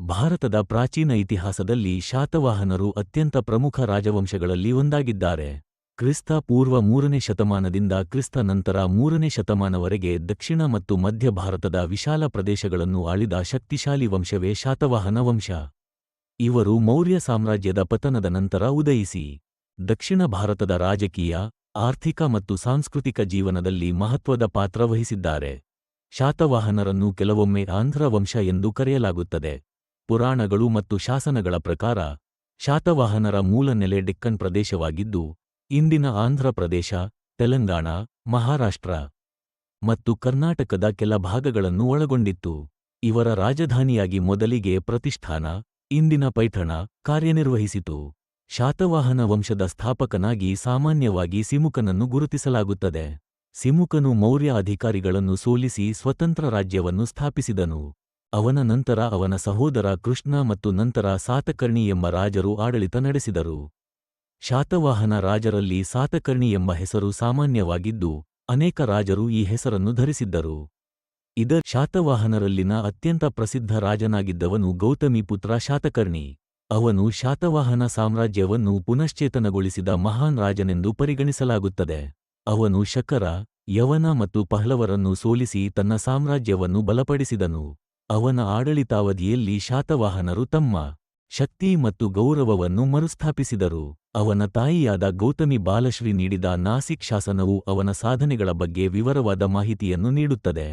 ಭಾರತದ ಪ್ರಾಚೀನ ಇತಿಹಾಸದಲ್ಲಿ ಶಾತವಾಹನರು ಅತ್ಯಂತ ಪ್ರಮುಖ ರಾಜವಂಶಗಳಲ್ಲಿ ಒಂದಾಗಿದ್ದಾರೆ. ಕ್ರಿಸ್ತ ಪೂರ್ವ 3ನೇ ಶತಮಾನದಿಂದ ಕ್ರಿಸ್ತ ನಂತರ 3ನೇ ಶತಮಾನವರೆಗೆ ದಕ್ಷಿಣ ಮತ್ತು ಮಧ್ಯ ಭಾರತದ ವಿಶಾಲ ಪ್ರದೇಶಗಳನ್ನು ಆಳಿದ ಶಕ್ತಿಶಾಲಿ ವಂಶವೇ ಶಾತವಾಹನ ವಂಶ. ಇವರು ಮೌರ್ಯ ಸಾಮ್ರಾಜ್ಯದ ಪತನದ ನಂತರ ಉದಯಿಸಿ ದಕ್ಷಿಣ ಭಾರತದ ರಾಜಕೀಯ, ಆರ್ಥಿಕ ಮತ್ತು ಸಾಂಸ್ಕೃತಿಕ ಜೀವನದಲ್ಲಿ ಮಹತ್ವದ ಪಾತ್ರ ವಹಿಸಿದ್ದಾರೆ. ಶಾತವಾಹನರನ್ನು ಕೆಲವೊಮ್ಮೆ ಆಂಧ್ರ ವಂಶ ಎಂದು ಕರೆಯಲಾಗುತ್ತದೆ. ಪುರಾಣಗಳು ಮತ್ತು ಶಾಸನಗಳ ಪ್ರಕಾರ ಶಾತವಾಹನರ ಮೂಲ ನೆಲೆ ಡೆಕ್ಕನ್ ಪ್ರದೇಶವಾಗಿದ್ದು, ಇಂದಿನ ಆಂಧ್ರ ಪ್ರದೇಶ, ತೆಲಂಗಾಣ, ಮಹಾರಾಷ್ಟ್ರ ಮತ್ತು ಕರ್ನಾಟಕದ ಕೆಲ ಭಾಗಗಳನ್ನು ಒಳಗೊಂಡಿತ್ತು. ಇವರ ರಾಜಧಾನಿಯಾಗಿ ಮೊದಲಿಗೆ ಪ್ರತಿಷ್ಠಾನ, ಇಂದಿನ ಪೈಠಣ, ಕಾರ್ಯನಿರ್ವಹಿಸಿತು. ಶಾತವಾಹನ ವಂಶದ ಸ್ಥಾಪಕನಾಗಿ ಸಾಮಾನ್ಯವಾಗಿ ಸಿಮುಕನನ್ನು ಗುರುತಿಸಲಾಗುತ್ತದೆ. ಸಿಮುಕನು ಮೌರ್ಯ ಅಧಿಕಾರಿಗಳನ್ನು ಸೋಲಿಸಿ ಸ್ವತಂತ್ರ ರಾಜ್ಯವನ್ನು ಸ್ಥಾಪಿಸಿದನು. ಅವನ ನಂತರ ಅವನ ಸಹೋದರ ಕೃಷ್ಣ ಮತ್ತು ನಂತರ ಸಾತಕರ್ಣಿ ಎಂಬ ರಾಜರು ಆಡಳಿತ ನಡೆಸಿದರು. ಶಾತವಾಹನ ರಾಜರಲ್ಲಿ ಸಾತಕರ್ಣಿ ಎಂಬ ಹೆಸರು ಸಾಮಾನ್ಯವಾಗಿದ್ದು, ಅನೇಕ ರಾಜರು ಈ ಹೆಸರನ್ನು ಧರಿಸಿದ್ದರು. ಶಾತವಾಹನರಲ್ಲಿನ ಅತ್ಯಂತ ಪ್ರಸಿದ್ಧ ರಾಜನಾಗಿದ್ದವನು ಗೌತಮಿಪುತ್ರ ಶಾತಕರ್ಣಿ. ಅವನು ಶಾತವಾಹನ ಸಾಮ್ರಾಜ್ಯವನ್ನು ಪುನಶ್ಚೇತನಗೊಳಿಸಿದ ಮಹಾನ್ ರಾಜನೆಂದು ಪರಿಗಣಿಸಲಾಗುತ್ತದೆ. ಅವನು ಶಕರ, ಯವನ ಮತ್ತು ಪಹ್ಲವರನ್ನು ಸೋಲಿಸಿ ತನ್ನ ಸಾಮ್ರಾಜ್ಯವನ್ನು ಬಲಪಡಿಸಿದನು. ಅವನ ಆಡಳಿತಾವಧಿಯಲ್ಲಿ ಶಾತವಾಹನರು ತಮ್ಮ ಶಕ್ತಿ ಮತ್ತು ಗೌರವವನ್ನು ಮರುಸ್ಥಾಪಿಸಿದರು. ಅವನ ತಾಯಿಯಾದ ಗೌತಮಿ ಬಾಲಶ್ರೀ ನೀಡಿದ ನಾಸಿಕ್ ಶಾಸನವು ಅವನ ಸಾಧನೆಗಳ ಬಗ್ಗೆ ವಿವರವಾದ ಮಾಹಿತಿಯನ್ನು ನೀಡುತ್ತದೆ.